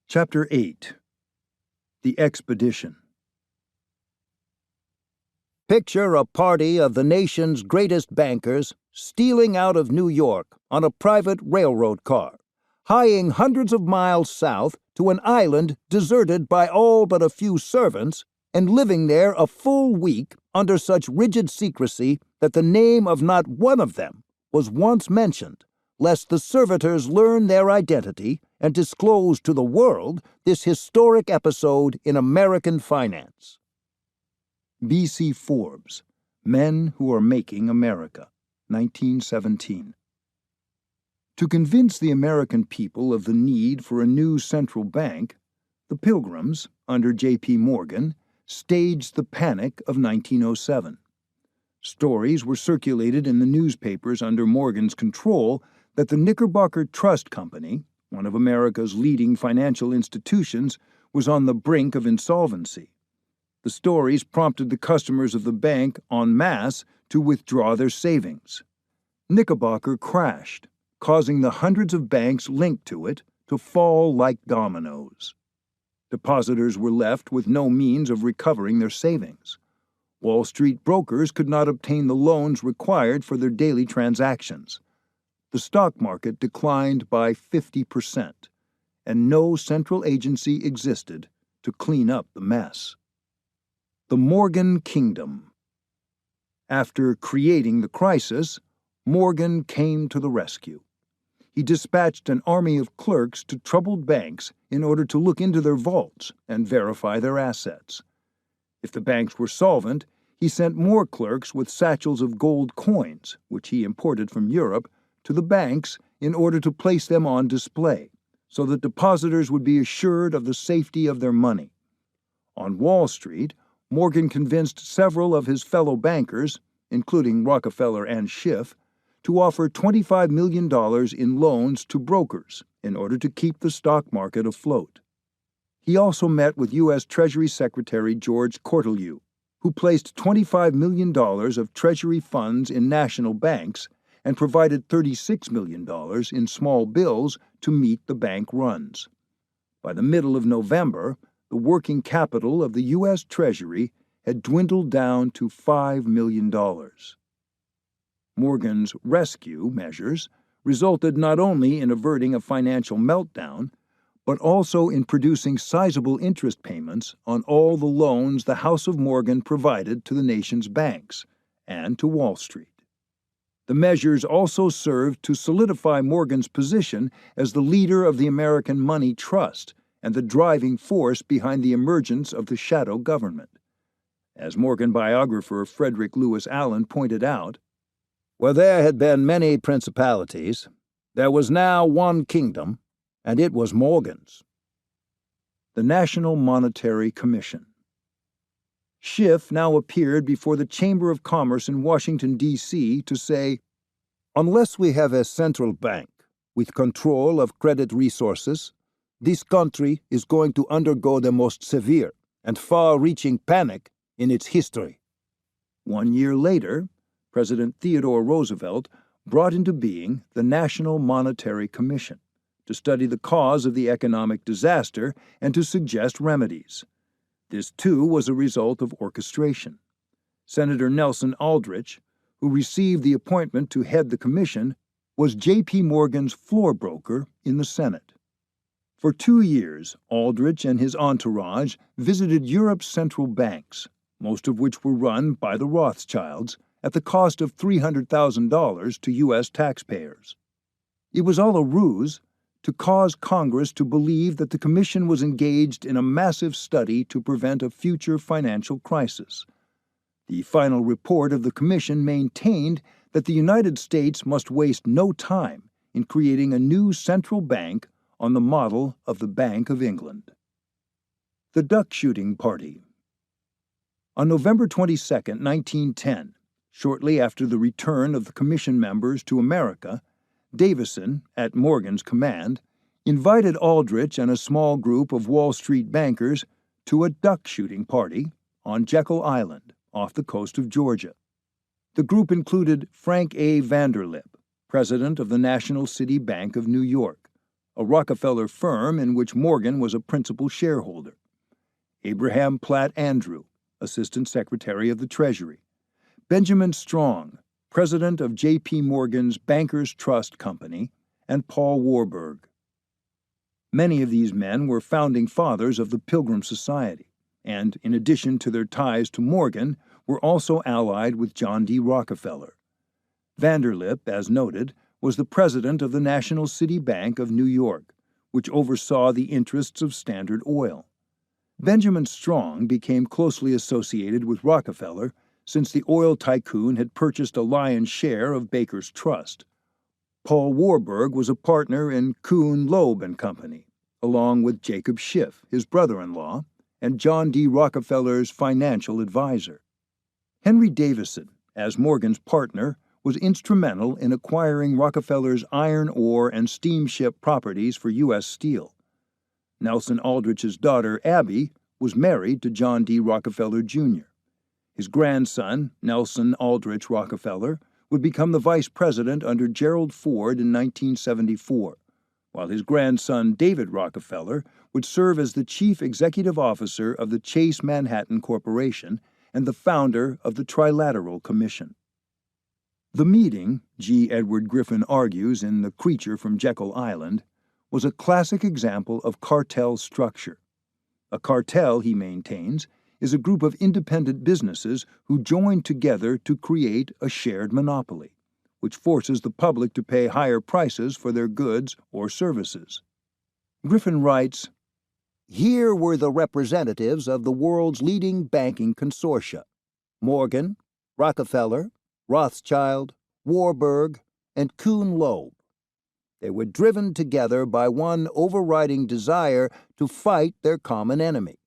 Chapter 8. The Expedition. Picture a party of the nation's greatest bankers stealing out of New York on a private railroad car, hieing hundreds of miles south to an island deserted by all but a few servants, and living there a full week under such rigid secrecy that the name of not one of them was once mentioned, lest the servitors learn their identity and disclose to the world this historic episode in American finance. B.C. Forbes, Men Who Are Making America, 1917. To convince the American people of the need for a new central bank, the Pilgrims, under J.P. Morgan, staged the Panic of 1907. Stories were circulated in the newspapers under Morgan's control that the Knickerbocker Trust Company, one of America's leading financial institutions, was on the brink of insolvency. The stories prompted the customers of the bank en masse to withdraw their savings. Knickerbocker crashed, causing the hundreds of banks linked to it to fall like dominoes. Depositors were left with no means of recovering their savings. Wall Street brokers could not obtain the loans required for their daily transactions. The stock market declined by 50%, and no central agency existed to clean up the mess. The Morgan Kingdom. After creating the crisis, Morgan came to the rescue. He dispatched an army of clerks to troubled banks in order to look into their vaults and verify their assets. If the banks were solvent, he sent more clerks with satchels of gold coins, which he imported from Europe, to the banks in order to place them on display, so that depositors would be assured of the safety of their money. On Wall Street, Morgan convinced several of his fellow bankers, including Rockefeller and Schiff, to offer $25 million in loans to brokers in order to keep the stock market afloat. He also met with U.S. Treasury Secretary George Cortelyou, who placed $25 million of Treasury funds in national banks and provided $36 million in small bills to meet the bank runs. By the middle of November, the working capital of the U.S. Treasury had dwindled down to $5 million. Morgan's rescue measures resulted not only in averting a financial meltdown, but also in producing sizable interest payments on all the loans the House of Morgan provided to the nation's banks and to Wall Street. The measures also served to solidify Morgan's position as the leader of the American Money Trust and the driving force behind the emergence of the shadow government. As Morgan biographer Frederick Lewis Allen pointed out, "Where there had been many principalities, there was now one kingdom, and it was Morgan's." The National Monetary Commission. Schiff now appeared before the Chamber of Commerce in Washington, D.C. to say, "Unless we have a central bank with control of credit resources, this country is going to undergo the most severe and far-reaching panic in its history." 1 year later, President Theodore Roosevelt brought into being the National Monetary Commission to study the cause of the economic disaster and to suggest remedies. This, too, was a result of orchestration. Senator Nelson Aldrich, who received the appointment to head the commission, was J.P. Morgan's floor broker in the Senate. For 2 years, Aldrich and his entourage visited Europe's central banks, most of which were run by the Rothschilds, at the cost of $300,000 to U.S. taxpayers. It was all a ruse to cause Congress to believe that the Commission was engaged in a massive study to prevent a future financial crisis. The final report of the Commission maintained that the United States must waste no time in creating a new central bank on the model of the Bank of England. The Duck Shooting Party. On November 22, 1910, shortly after the return of the Commission members to America, Davison, at Morgan's command, invited Aldrich and a small group of Wall Street bankers to a duck shooting party on Jekyll Island, off the coast of Georgia. The group included Frank A. Vanderlip, president of the National City Bank of New York, a Rockefeller firm in which Morgan was a principal shareholder; Abraham Platt Andrew, Assistant Secretary of the Treasury; Benjamin Strong, President of J.P. Morgan's Bankers Trust Company; and Paul Warburg. Many of these men were founding fathers of the Pilgrim Society, and, in addition to their ties to Morgan, were also allied with John D. Rockefeller. Vanderlip, as noted, was the president of the National City Bank of New York, which oversaw the interests of Standard Oil. Benjamin Strong became closely associated with Rockefeller since the oil tycoon had purchased a lion's share of Baker's Trust. Paul Warburg was a partner in Kuhn, Loeb and Company, along with Jacob Schiff, his brother-in-law, and John D. Rockefeller's financial advisor. Henry Davison, as Morgan's partner, was instrumental in acquiring Rockefeller's iron ore and steamship properties for U.S. Steel. Nelson Aldrich's daughter, Abby, was married to John D. Rockefeller, Jr. His grandson, Nelson Aldrich Rockefeller, would become the vice president under Gerald Ford in 1974, while his grandson, David Rockefeller, would serve as the chief executive officer of the Chase Manhattan Corporation and the founder of the Trilateral Commission. The meeting, G. Edward Griffin argues in The Creature from Jekyll Island, was a classic example of cartel structure. A cartel, he maintains, is a group of independent businesses who join together to create a shared monopoly, which forces the public to pay higher prices for their goods or services. Griffin writes, "Here were the representatives of the world's leading banking consortia: Morgan, Rockefeller, Rothschild, Warburg, and Kuhn Loeb. They were driven together by one overriding desire to fight their common enemy.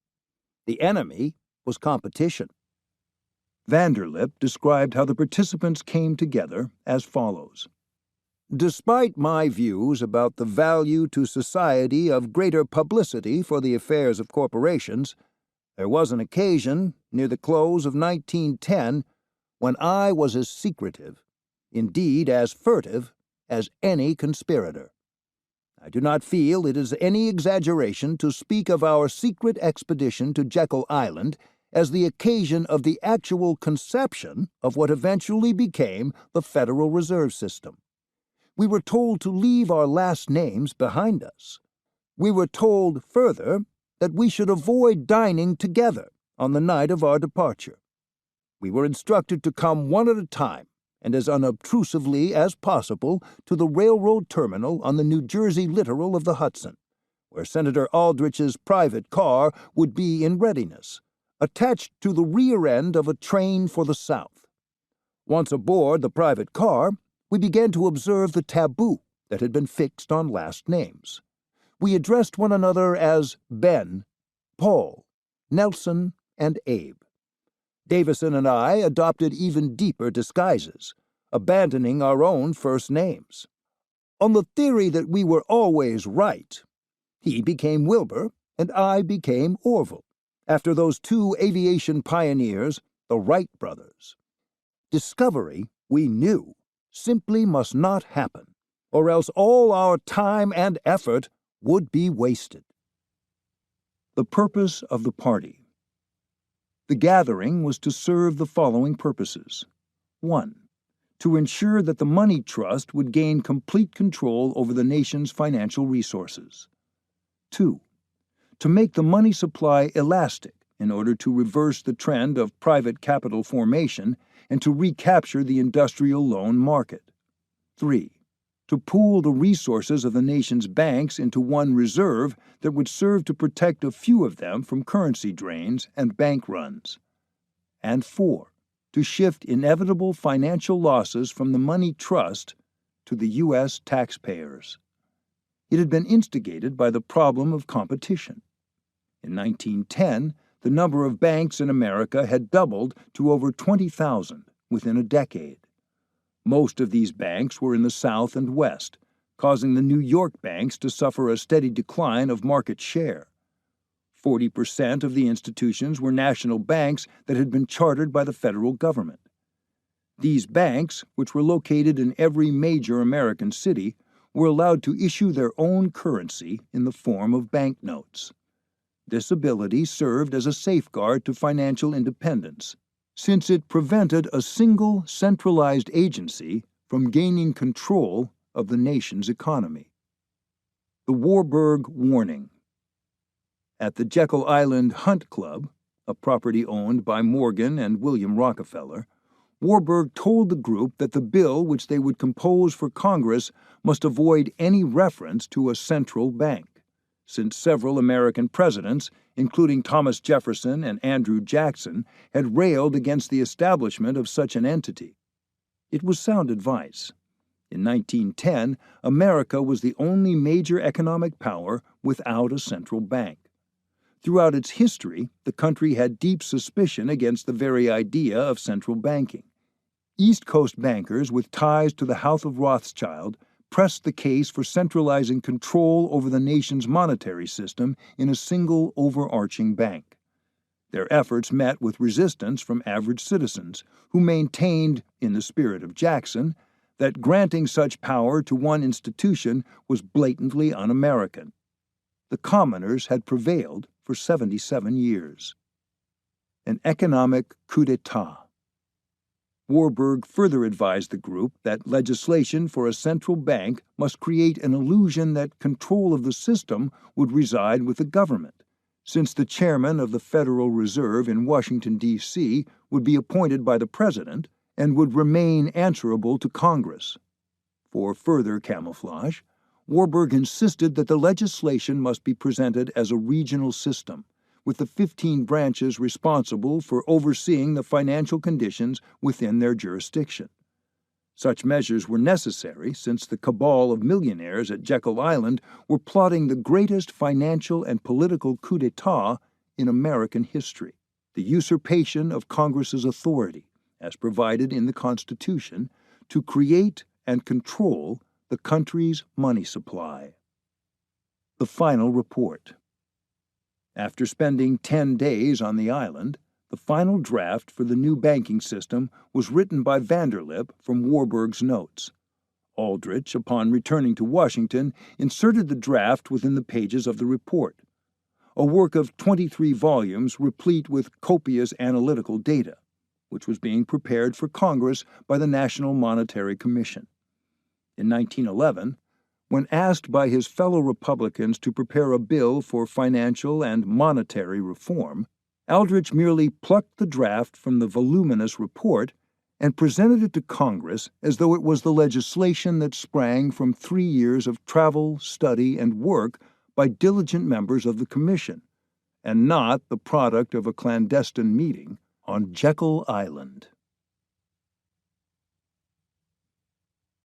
The enemy was competition." Vanderlip described how the participants came together as follows. "Despite my views about the value to society of greater publicity for the affairs of corporations, there was an occasion, near the close of 1910, when I was as secretive, indeed as furtive, as any conspirator. I do not feel it is any exaggeration to speak of our secret expedition to Jekyll Island as the occasion of the actual conception of what eventually became the Federal Reserve System. We were told to leave our last names behind us. We were told, further, that we should avoid dining together on the night of our departure. We were instructed to come one at a time and as unobtrusively as possible to the railroad terminal on the New Jersey littoral of the Hudson, where Senator Aldrich's private car would be in readiness, attached to the rear end of a train for the South. Once aboard the private car, we began to observe the taboo that had been fixed on last names. We addressed one another as Ben, Paul, Nelson, and Abe. Davison and I adopted even deeper disguises, abandoning our own first names. On the theory that we were always right, he became Wilbur and I became Orville, after those two aviation pioneers, the Wright brothers. Discovery, we knew, simply must not happen, or else all our time and effort would be wasted. The purpose of the party. The gathering was to serve the following purposes. 1. To ensure that the money trust would gain complete control over the nation's financial resources. 2. To make the money supply elastic in order to reverse the trend of private capital formation and to recapture the industrial loan market. 3. To pool the resources of the nation's banks into one reserve that would serve to protect a few of them from currency drains and bank runs. And 4. To shift inevitable financial losses from the money trust to the U.S. taxpayers. It had been instigated by the problem of competition. In 1910, the number of banks in America had doubled to over 20,000 within a decade. Most of these banks were in the South and West, causing the New York banks to suffer a steady decline of market share. 40% of the institutions were national banks that had been chartered by the federal government. These banks, which were located in every major American city, were allowed to issue their own currency in the form of banknotes. This ability served as a safeguard to financial independence, since it prevented a single centralized agency from gaining control of the nation's economy. The Warburg Warning. At the Jekyll Island Hunt Club, a property owned by Morgan and William Rockefeller, Warburg told the group that the bill which they would compose for Congress must avoid any reference to a central bank, since several American presidents, including Thomas Jefferson and Andrew Jackson, had railed against the establishment of such an entity. It was sound advice. In 1910, America was the only major economic power without a central bank. Throughout its history, the country had deep suspicion against the very idea of central banking. East Coast bankers with ties to the House of Rothschild pressed the case for centralizing control over the nation's monetary system in a single overarching bank. Their efforts met with resistance from average citizens, who maintained, in the spirit of Jackson, that granting such power to one institution was blatantly un-American. The commoners had prevailed for 77 years. An economic coup d'etat. Warburg further advised the group that legislation for a central bank must create an illusion that control of the system would reside with the government, since the chairman of the Federal Reserve in Washington, D.C. would be appointed by the president and would remain answerable to Congress. For further camouflage, Warburg insisted that the legislation must be presented as a regional system, with the 15 branches responsible for overseeing the financial conditions within their jurisdiction. Such measures were necessary since the cabal of millionaires at Jekyll Island were plotting the greatest financial and political coup d'etat in American history, the usurpation of Congress's authority, as provided in the Constitution, to create and control the country's money supply. The final report. After spending 10 days on the island, the final draft for the new banking system was written by Vanderlip from Warburg's notes. Aldrich, upon returning to Washington, inserted the draft within the pages of the report, a work of 23 volumes replete with copious analytical data, which was being prepared for Congress by the National Monetary Commission. In 1911, when asked by his fellow Republicans to prepare a bill for financial and monetary reform, Aldrich merely plucked the draft from the voluminous report and presented it to Congress as though it was the legislation that sprang from 3 years of travel, study, and work by diligent members of the Commission, and not the product of a clandestine meeting on Jekyll Island.